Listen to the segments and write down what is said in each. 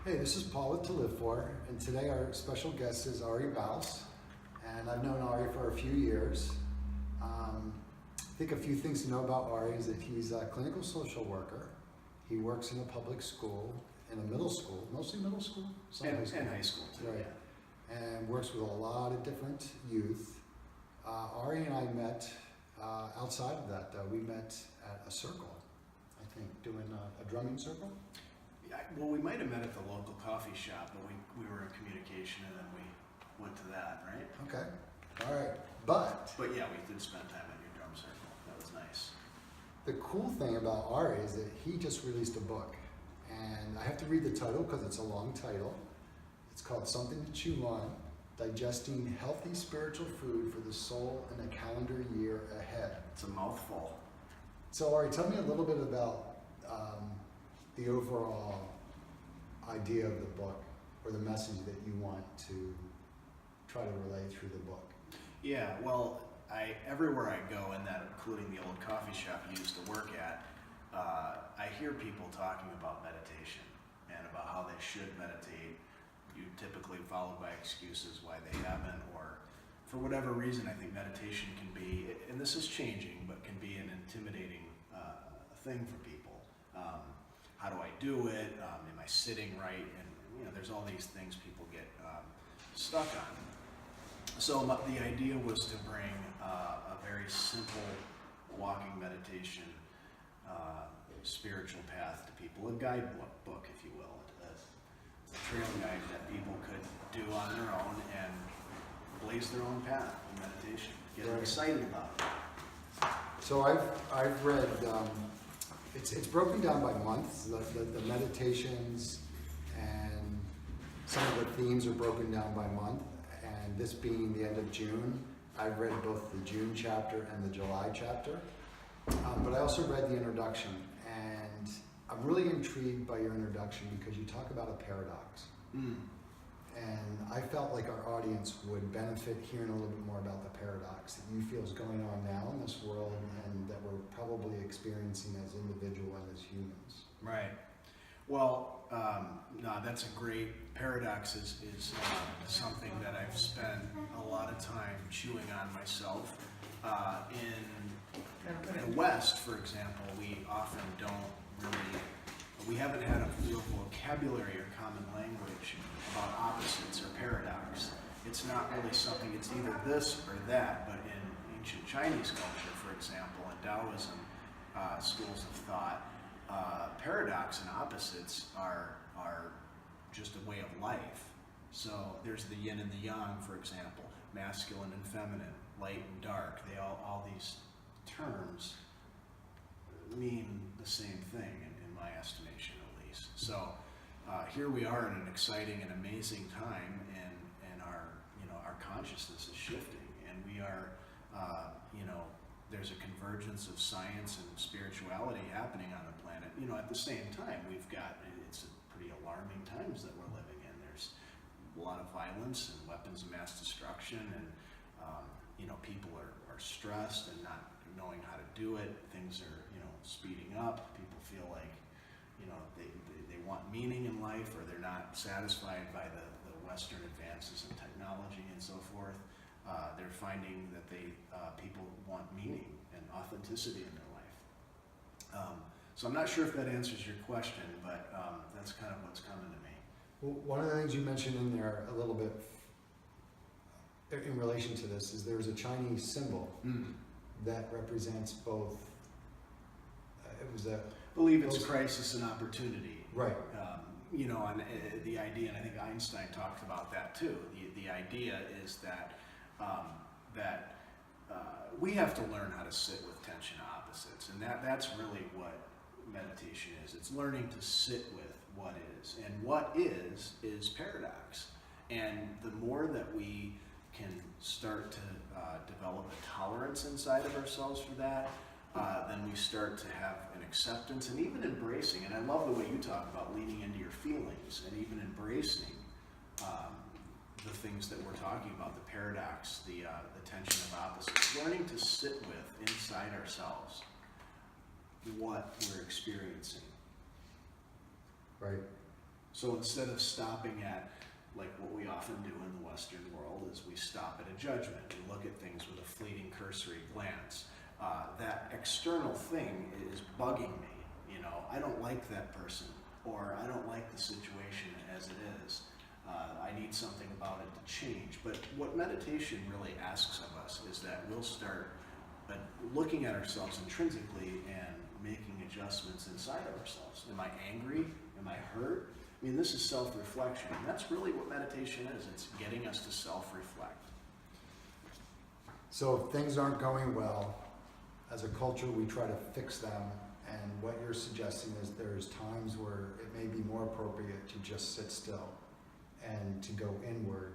Hey, this is Paul with To Live For, and today our special guest is Ari Bouse, and I've known Ari for a few years. I think a few things to know about Ari is that he's a clinical social worker. He works in a public school, in a middle school, mostly middle school? And high school too, right. yeah. And works with a lot of different youth. Ari and I met outside of that, though. We met at a circle, I think, doing a drumming circle. Yeah, well, we might have met at the local coffee shop, but we were in communication and then we went to that, right? Okay, all right. But yeah, we did spend time at your drum circle. That was nice. the cool thing about Ari is that he just released a book. And I have to read the title because it's a long title. It's called Something to Chew On, Digesting Healthy Spiritual Food for the Soul in a Calendar Year Ahead. It's a mouthful. So Ari, tell me a little bit about the overall idea of the book, or the message that you want to try to relay through the book. Yeah, well, everywhere I go, and that including the old coffee shop you used to work at, I hear people talking about meditation and about how they should meditate. You typically followed by excuses why they haven't, or for whatever reason. I think meditation can be, and this is changing, but can be an intimidating thing for people. How do I do it? Am I sitting right? And there's all these things people get stuck on. So the idea was to bring a very simple walking meditation, spiritual path to people, a guidebook, if you will, a trail guide that people could do on their own and blaze their own path in meditation. Get excited about it. So I've read, it's broken down by months, the meditations, and some of the themes are broken down by month, and this being the end of June, I've read both the June chapter and the July chapter, but I also read the introduction, and I'm really intrigued by your introduction because you talk about a paradox. And I felt like our audience would benefit hearing a little bit more about the paradox that you feel is going on now in this world and that we're probably experiencing as individuals and as humans. Right. Well, no, that's a great paradox. Is something that I've spent a lot of time chewing on myself. In the West, for example, we often we haven't had a real vocabulary or common language about opposites or paradox. It's not really something, it's either this or that, but in ancient Chinese culture, for example, and Taoism schools of thought, paradox and opposites are just a way of life. So there's the yin and the yang, for example, masculine and feminine, light and dark. All these terms mean the same thing in my estimation, at least. So here we are in an exciting and amazing time, and our consciousness is shifting, and we are there's a convergence of science and spirituality happening on the planet. At the same time, it's pretty alarming times that we're living in. There's a lot of violence and weapons of mass destruction, and people are stressed and not knowing how to do it. Things are speeding up. People feel like they want meaning in life, or they're not satisfied by the Western advances in technology and so forth. They're finding that people want meaning and authenticity in their life. So I'm not sure if that answers your question, but that's kind of what's coming to me. Well, one of the things you mentioned in there a little bit in relation to this is there's a Chinese symbol that represents both. I believe it's crisis and opportunity. Right. And the idea, and I think Einstein talked about that too. The idea is that we have to learn how to sit with tension opposites, and that's really what meditation is. It's learning to sit with what is, and what is paradox. And the more that we can start to develop a tolerance inside of ourselves for that, then we start to have an acceptance and even embracing. And I love the way you talk about leaning into your feelings and even embracing the things that we're talking about, the paradox, the tension of opposites. Learning to sit with inside ourselves what we're experiencing. Right. So instead of stopping at, like what we often do in the Western world, is we stop at a judgment. We look at things with a fleeting, cursory glance. That external thing is bugging me. You know, I don't like that person, or I don't like the situation as it is. I need something about it to change. But what meditation really asks of us is that we'll start looking at ourselves intrinsically and making adjustments inside of ourselves. Am I angry? Am I hurt? I mean, this is self-reflection. And that's really what meditation is. It's getting us to self-reflect. So if things aren't going well, as a culture, we try to fix them. And what you're suggesting is there's times where it may be more appropriate to just sit still and to go inward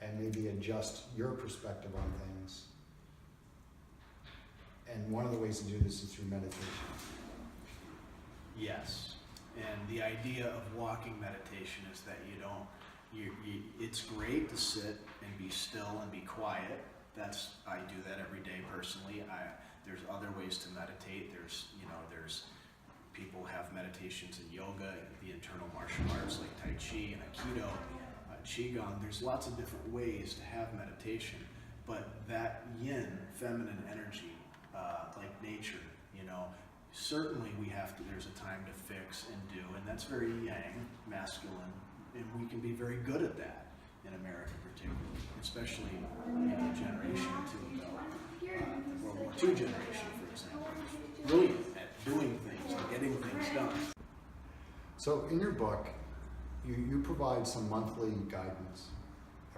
and maybe adjust your perspective on things. And one of the ways to do this is through meditation. Yes. And the idea of walking meditation is that it's great to sit and be still and be quiet. I do that every day personally. There's other ways to meditate. There's people have meditations in yoga, the internal martial arts like Tai Chi and Aikido, Qigong. There's lots of different ways to have meditation, but that yin, feminine energy, like nature, certainly there's a time to fix and do, and that's very yang, masculine, and we can be very good at that in America particularly, especially generation two ago, World War II generation, for example, brilliant at doing things and getting things done. So in your book, you provide some monthly guidance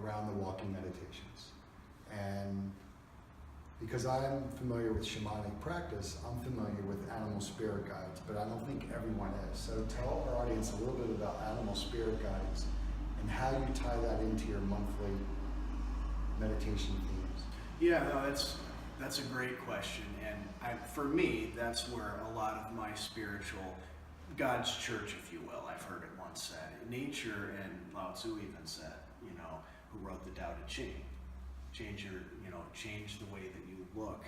around the walking meditations. And because I'm familiar with shamanic practice, I'm familiar with animal spirit guides, but I don't think everyone is. So tell our audience a little bit about animal spirit guides and how you tie that into your monthly meditation themes. Yeah, no, that's a great question. And for me, that's where a lot of my spiritual, God's church, if you will, I've heard it once said. Nature, and Lao Tzu even said, who wrote the Tao Te Ching, change the way that you look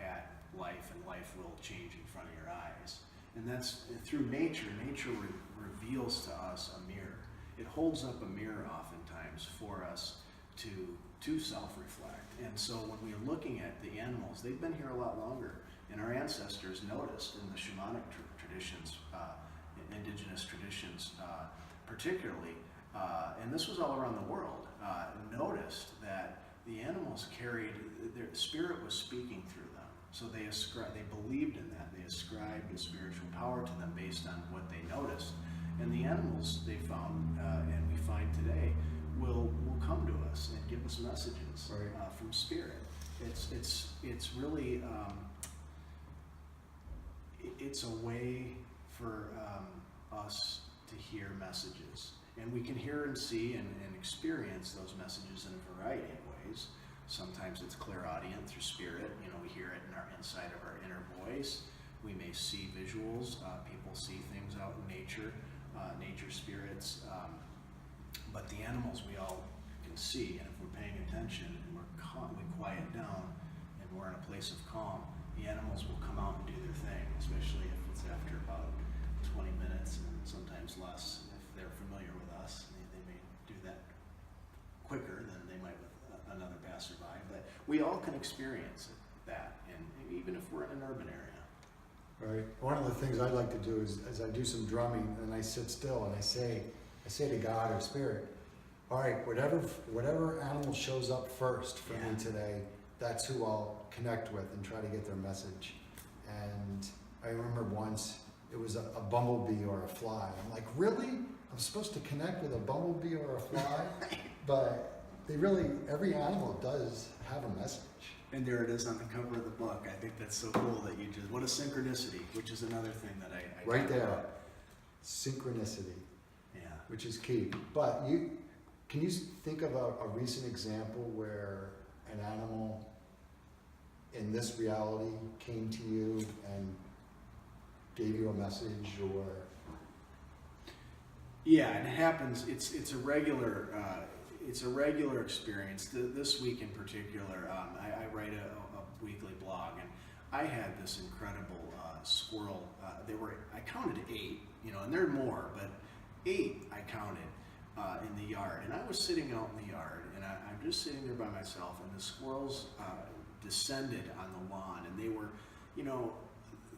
at life, and life will change in front of your eyes. And that's through nature. Nature reveals to us a mirror. It holds up a mirror oftentimes for us to self-reflect. And so when we're looking at the animals, they've been here a lot longer, and our ancestors noticed in the shamanic traditions, indigenous traditions particularly, and this was all around the world, noticed that the animals their spirit was speaking through them. So they believed in that. They ascribed a spiritual power to them based on what they noticed. And the animals they found, and we find today, will come to us and give us messages from spirit. It's really it's a way for us to hear messages. And we can hear and see and experience those messages in a variety of ways. Sometimes it's clairaudient through spirit. We hear it inside of our inner voice. We may see visuals. People see things out in nature, nature spirits. But the animals we all can see, and if we're paying attention and we quiet down and we're in a place of calm, the animals will come out and do their thing, especially if it's after about 20 minutes and sometimes less. If they're familiar with us, they may do that quicker than they might with another passerby. But we all can experience that, and even if we're in an urban area. Right. One of the things I like to do is I do some drumming and I sit still and I say to God or spirit, all right, whatever animal shows up first for me today, that's who I'll connect with and try to get their message. And I remember once it was a bumblebee or a fly. I'm like, really? I'm supposed to connect with a bumblebee or a fly? But every animal does have a message. And there it is on the cover of the book. I think that's so cool that what a synchronicity, which is another thing that I right there, about. Synchronicity. Yeah. Which is key. But can you think of a recent example where an animal in this reality came to you and gave you a message, or? Yeah, and it happens. It's a regular experience. This week in particular, I write a weekly blog, and I had this incredible squirrel. I counted 8, and there are more, but 8, I counted, in the yard. And I was sitting out in the yard, and I'm just sitting there by myself, and the squirrels descended on the lawn, and they were, you know,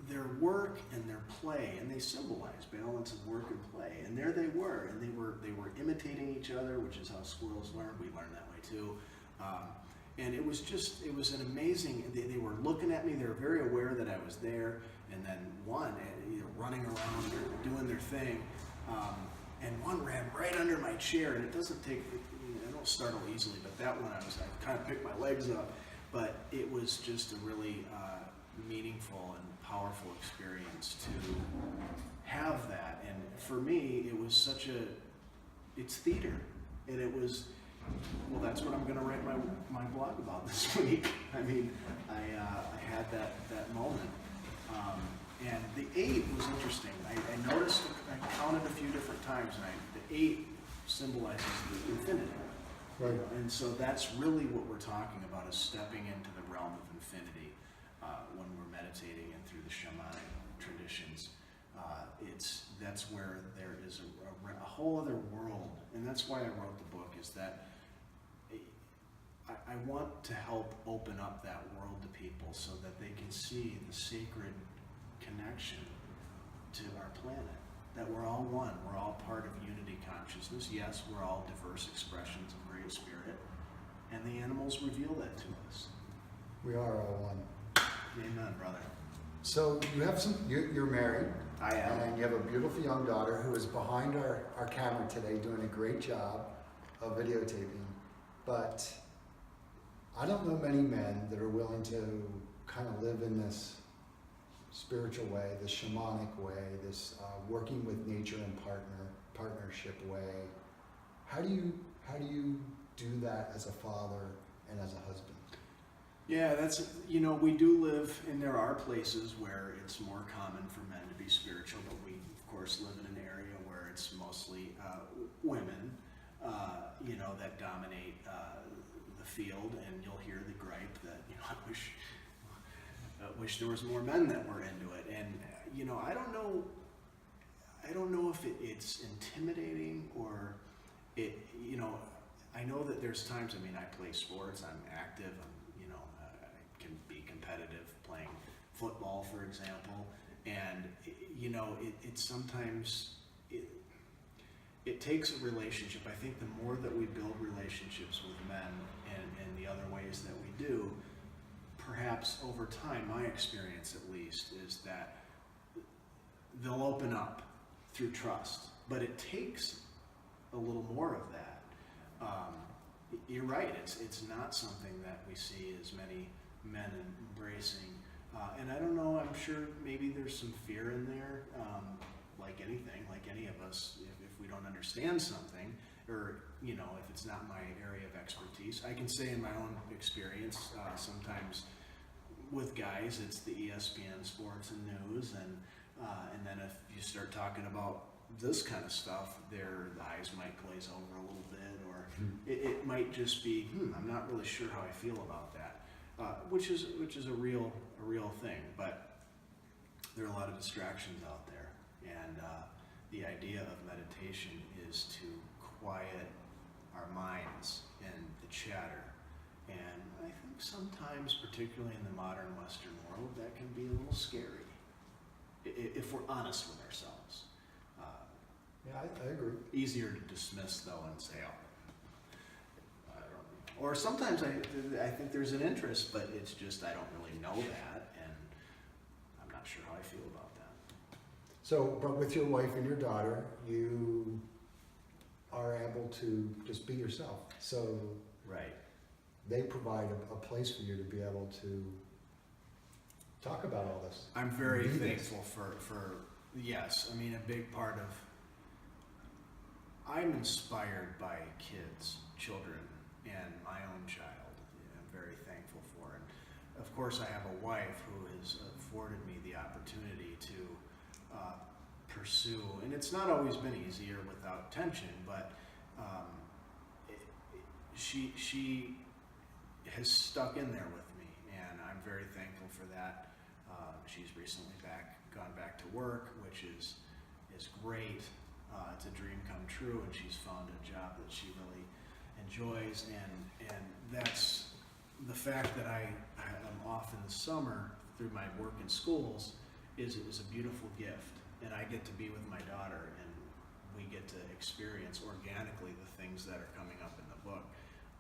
their work and their play, and they symbolize balance of work and play. And there they were, and they were imitating each other, which is how squirrels learn. We learn that way too. And it was an amazing, they were looking at me, they were very aware that I was there, and then one, running around, doing their thing, and one ran right under my chair, and it doesn't take, I don't startle easily, but that one I kind of picked my legs up, but it was just a really meaningful and powerful experience to have that. And for me, it was it's theater, and it was, well, that's what I'm going to write my blog about this week. I mean, I had that moment. And the 8 was interesting. I noticed, I counted a few different times, and the 8 symbolizes the infinity. Right. And so that's really what we're talking about, is stepping into the realm of infinity when we're meditating and through the shamanic traditions. That's where there is a whole other world, and that's why I wrote the book, is that I want to help open up that world to people so that they can see the sacred connection to our planet, that we're all one, we're all part of unity consciousness. Yes, we're all diverse expressions of Great Spirit, and the animals reveal that to us. We are all one. Amen, brother. So you have you're married. I am. And you have a beautiful young daughter who is behind our camera today doing a great job of videotaping. But I don't know many men that are willing to kind of live in this spiritual way, this shamanic way, this working with nature and partnership way. How do you do that as a father and as a husband? Yeah, we do live, and there are places where it's more common for men to be spiritual, but we, of course, live in an area where it's mostly women, that dominate the field, and you'll hear the gripe that, I wish there was more men that were into it. And, I don't know if it's intimidating or I know that there's times, I play sports, I'm active, I can be competitive playing football, for example, and it sometimes it takes a relationship. I think the more that we build relationships with men and the other ways that we do, perhaps over time, my experience at least, is that they'll open up through trust, but it takes a little more of that. You're right, it's not something that we see as many men embracing, and I don't know, I'm sure maybe there's some fear in there, like anything, like any of us, if we don't understand something, or if it's not my area of expertise. I can say in my own experience, sometimes with guys, it's the ESPN sports and news, and then if you start talking about this kind of stuff, the eyes might glaze over a little bit, or it might just be, I'm not really sure how I feel about that, which is a real thing. But there are a lot of distractions out there, and the idea of meditation is to quiet our minds and the chatter. And I think sometimes, particularly in the modern Western world, that can be a little scary, if we're honest with ourselves. Yeah, I agree. Easier to dismiss, though, and say, I don't know. Or sometimes I think there's an interest, but it's just I don't really know that, and I'm not sure how I feel about that. So, but with your wife and your daughter, you are able to just be yourself. So Right. they provide a place for you to be able to talk about all this. I'm very Be this. thankful for yes, a big part of, I'm inspired by children, and my own child. I'm very thankful for it. Of course, I have a wife who has afforded me the opportunity to pursue, and it's not always been easy or without tension, but she has stuck in there with me, and I'm very thankful for that. She's recently gone back to work, which is great. It's a dream come true, and she's found a job that she really enjoys, and that's the fact that I am off in the summer through my work in schools is a beautiful gift, and I get to be with my daughter, and we get to experience organically the things that are coming up in the book.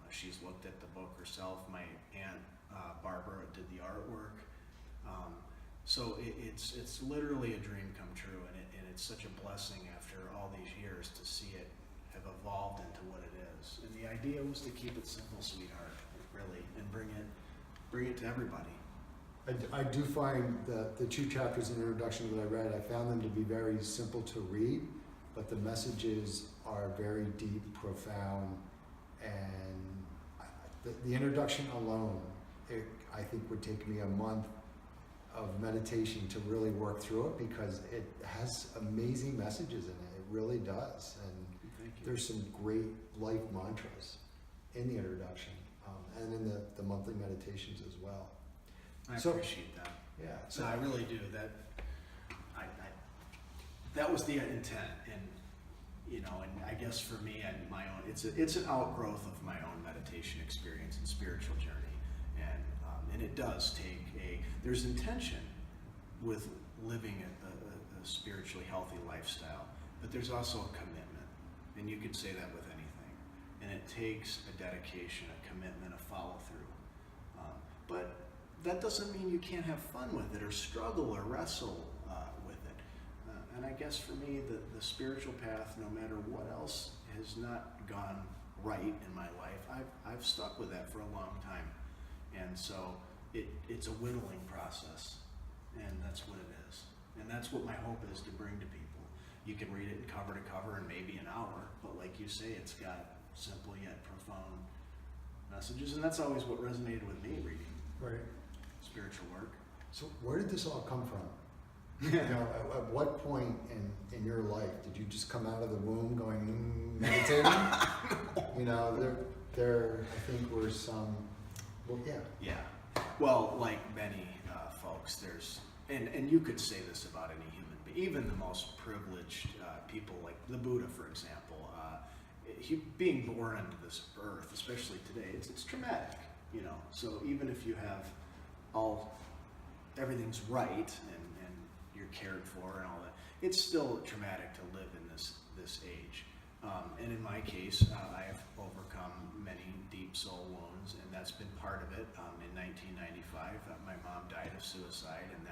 She's looked at the book herself. My aunt Barbara did the artwork. So it's literally a dream come true, and it's such a blessing after all these years to see it have evolved into what it is. And the idea was to keep it simple, sweetheart, really, and bring it to everybody. I do find the 2 chapters in the introduction that I read, I found them to be very simple to read, but the messages are very deep, profound, and the introduction alone, I think would take me a month of meditation to really work through it, because it has amazing messages in it. It really does. And there's some great life mantras in the introduction, and in the monthly meditations as well. I appreciate that. Yeah. So I really do. That was the intent, and and I guess for me and my own, it's an outgrowth of my own meditation experience and spiritual journey, and it does take there's intention with living a spiritually healthy lifestyle, but there's also a commitment, and you could say that with anything, and it takes a dedication, a commitment, a follow through, but that doesn't mean you can't have fun with it or struggle or wrestle with it. And I guess for me, the spiritual path, no matter what else has not gone right in my life, I've stuck with that for a long time. And so it's a whittling process, and that's what it is. And that's what my hope is to bring to people. You can read it cover to cover in maybe an hour, but like you say, it's got simple yet profound messages, and that's always what resonated with me reading. Right. Spiritual work. So where did this all come from? At what point in your life did you just come out of the womb going meditating? There I think were some. Well, yeah. Yeah. Well, like many folks, there's and you could say this about any human being, even the most privileged people, like the Buddha, for example. Being born into this earth, especially today, it's traumatic. So even if you have everything's right and you're cared for and all that, it's still traumatic to live in this age. And in my case, I have overcome many deep soul wounds, and that's been part of it. In 1995, my mom died of suicide, and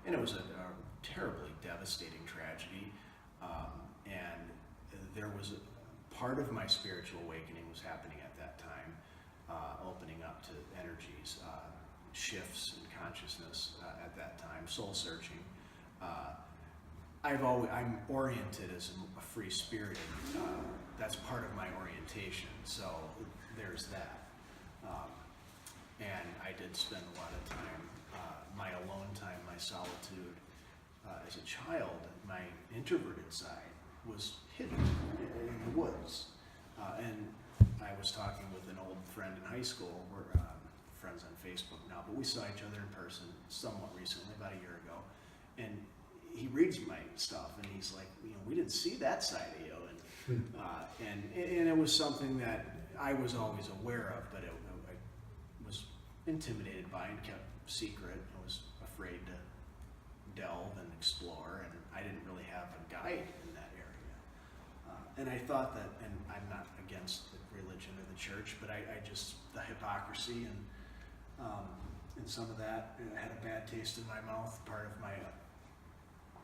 and it was a terribly devastating tragedy. And there was part of my spiritual awakening was happening at that time, opening up to energies, shifts in consciousness at that time, soul searching. I'm oriented as a free spirit. That's part of my orientation. So there's that. And I did spend a lot of time, my alone time, my solitude. As a child, my introverted side was hidden in the woods. And I was talking with an old friend in high school. We're friends on Facebook now, but we saw each other in person somewhat recently, about a year ago. And he reads my stuff, and he's like, we didn't see that side of you. And it was something that I was always aware of, but I was intimidated by and kept secret. I was afraid to delve and explore, and I didn't really have a guide in that area. And I thought that, and I'm not against the religion or the church, but I just, the hypocrisy and some of that, I had a bad taste in my mouth, part of my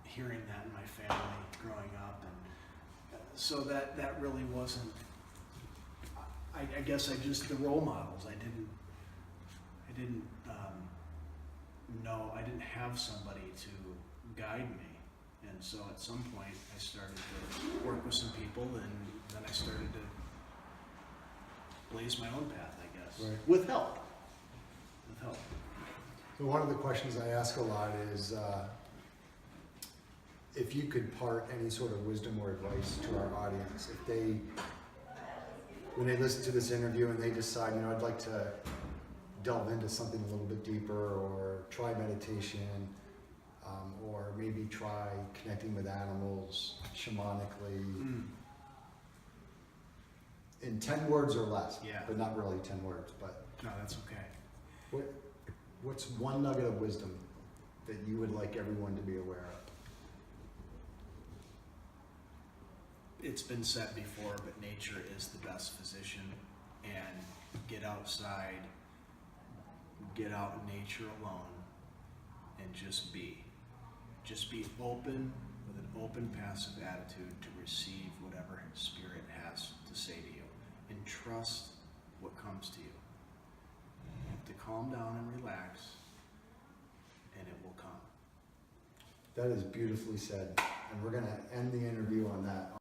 hearing that in my family growing up, and so that really wasn't, I guess the role models, I didn't know, I didn't have somebody to guide me. And so at some point I started to work with some people, and then I started to blaze my own path, I guess. Right. With help. So one of the questions I ask a lot is, if you could part any sort of wisdom or advice to our audience, when they listen to this interview and they decide, I'd like to delve into something a little bit deeper or try meditation, or maybe try connecting with animals shamanically in 10 words or less. Yeah. But not really 10 words. But No, that's okay. what's one nugget of wisdom that you would like everyone to be aware of? It's been said before, but nature is the best physician, and get outside, get out in nature alone, and just be. Just be open with an open, passive attitude to receive whatever Spirit has to say to you, and trust what comes to you. You have to calm down and relax, and it will come. That is beautifully said. And we're going to end the interview on that